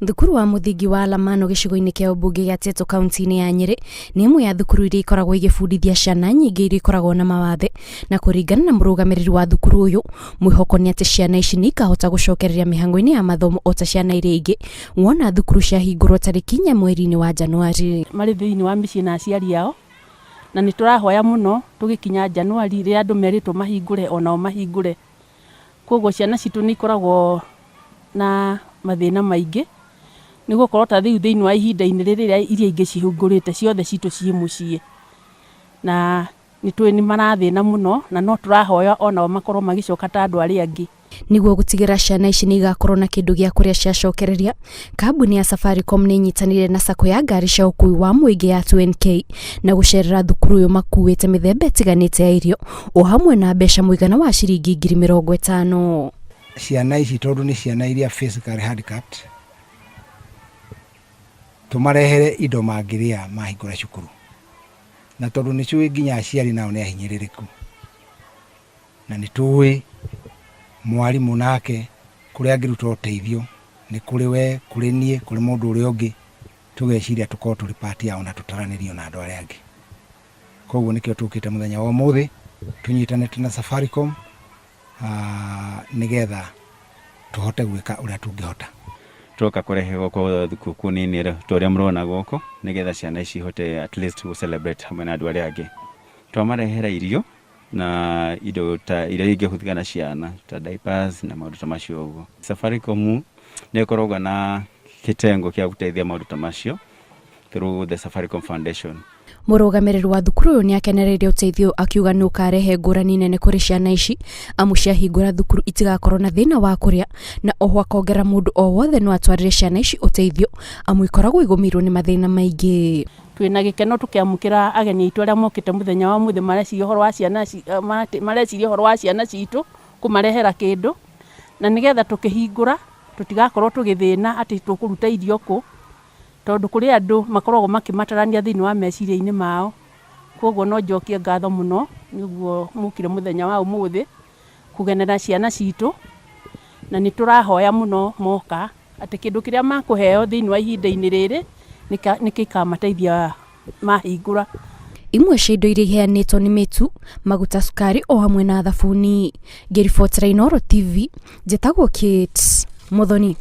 Thukuru wa muthingi wa Allamano gicigo-inĩ kĩa ũmbunge gĩa Teto kaunti-inĩ ya Nyeri nĩ ĩmwe ya thukuru iria ikoragwo igĩbundithia ciana nyingĩ iria ikoragwo na mawathe, na kũringana na mũrũgamĩrĩri wa thukuru ũyũ, mwĩhoko nĩ atĩ ciana ici nĩ ikahota gũcokereria mĩhang'o-inĩ ya mathomo o ta ciana iria ingĩ wona thukuru ciahingũrwo tarĩki 4 mweri-inĩ wa Januari. Marĩ thĩinĩ wa mĩciĩ na aciari ao, na nĩ tũrahoya mũno tũgĩkinya Januari rĩrĩa andũ merĩtwo mahingũre onao mahingũre. Koguo ciana citũ nĩ ikoragwo na mathĩna maingĩ nĩ gũkorwo ta thĩinĩ wa ihinda-inĩ rĩrĩa iria ingĩ cihingũrĩte ciothe citũ ciĩ mũciĩ, na nĩ tũĩ nĩ marathĩna mũno, na no tũrahoya onao makorwo magĩcoka ta andũ arĩa angĩ. Nĩguo gũtigĩra ciana ici nĩ igakorwo na kĩndũ gĩa kũrĩa ciacokereria, kambuni ya Safaricom nĩ inyitanĩire na sacco ya ngari cia ũkui wa mũingĩ ya 2NK na gũcerera thukuru ũyũ makuĩte mĩthemba ĩtiganĩte ya irio o hamwe na mbeca mũigana wa ciringi 50,000. Ciana ici tondũ nĩ ciana iria physically handicapped, tumarehere indo mangĩrĩa mahingũra cukuru, na tondũ nĩ tũĩ nginya aciari nao nĩ ahinyĩrĩrĩku, na nĩ tũĩ mwarimũ nake kũrĩa angĩruta ũteithio nĩ kũrĩ we, kũrĩ niĩ, kũrĩ mũndũ ũrĩa ũngĩ, tũgeciria tũkorwo tũrĩ part yao na tũtaranĩrio na andũ arĩa angĩ. Koguo nĩkĩo tũkĩte mũthenya wa ũmũthĩ tũnyitanĩte na Safaricom nĩgetha tũhote gwĩka ũrĩa tũngĩhota. Tuoka kurehe goko thukuru nini tũrĩa mũrona goko nĩgetha ciana ici ihote at least to celebrate hamwe na andũ arĩa angĩ. Twamarehera irio na indo ta iria ingĩhũthĩka na ciana ta diapers na maũndũ ta macio ũguo. Safaricom nĩ ĩkoragwo na kĩtengo kĩa gũteithia maũndũ ta macio through the Safaricom Foundation. Mũrũgamĩrĩri wa thukuru ũyũ nĩ akenereire ũteithio akiuga nĩ ũkarehe ngũrani nene kũrĩ ciana ici amu ciahingũra thukuru itigakorwo na thĩna wa kũrĩa, na oho akongera mũndũ o wothe no atwarĩre ciana ici ũteithio amu ikoragwo igũmĩirwo nĩ mathĩna maingĩ. Twĩna gĩkeno tũkĩamũkĩra ageni aitũ arĩa mokĩte mũthenya wa mũthĩ mareciria ũhoro wa ciana citũ kũmarehera kĩndũ, na nĩgetha tũkĩhingũra tũtigakorwo tũgĩthĩna atĩ tũkũruta irio kũ, tondũ kũrĩ andũ makoragwo makĩmatarania thĩinĩ wa meciria-inĩ mao. Koguo no njokie ngatho mũno nĩguo mũkire mũthenya wa ũmũthĩ kũgenera ciana citũ, na nĩ tũrahoya mũno moka atĩ kĩndũ kĩrĩa makũheo thĩinĩ wa ihinda-inĩ rĩrĩ nĩ gĩkamateithia mahingũra. Imwe cia indo iria iheanĩtwo nĩ mĩtu, maguta, cukari o hamwe na thabuni. Ngĩribotera Inooro TV, njĩtagwo Kate Muthoni.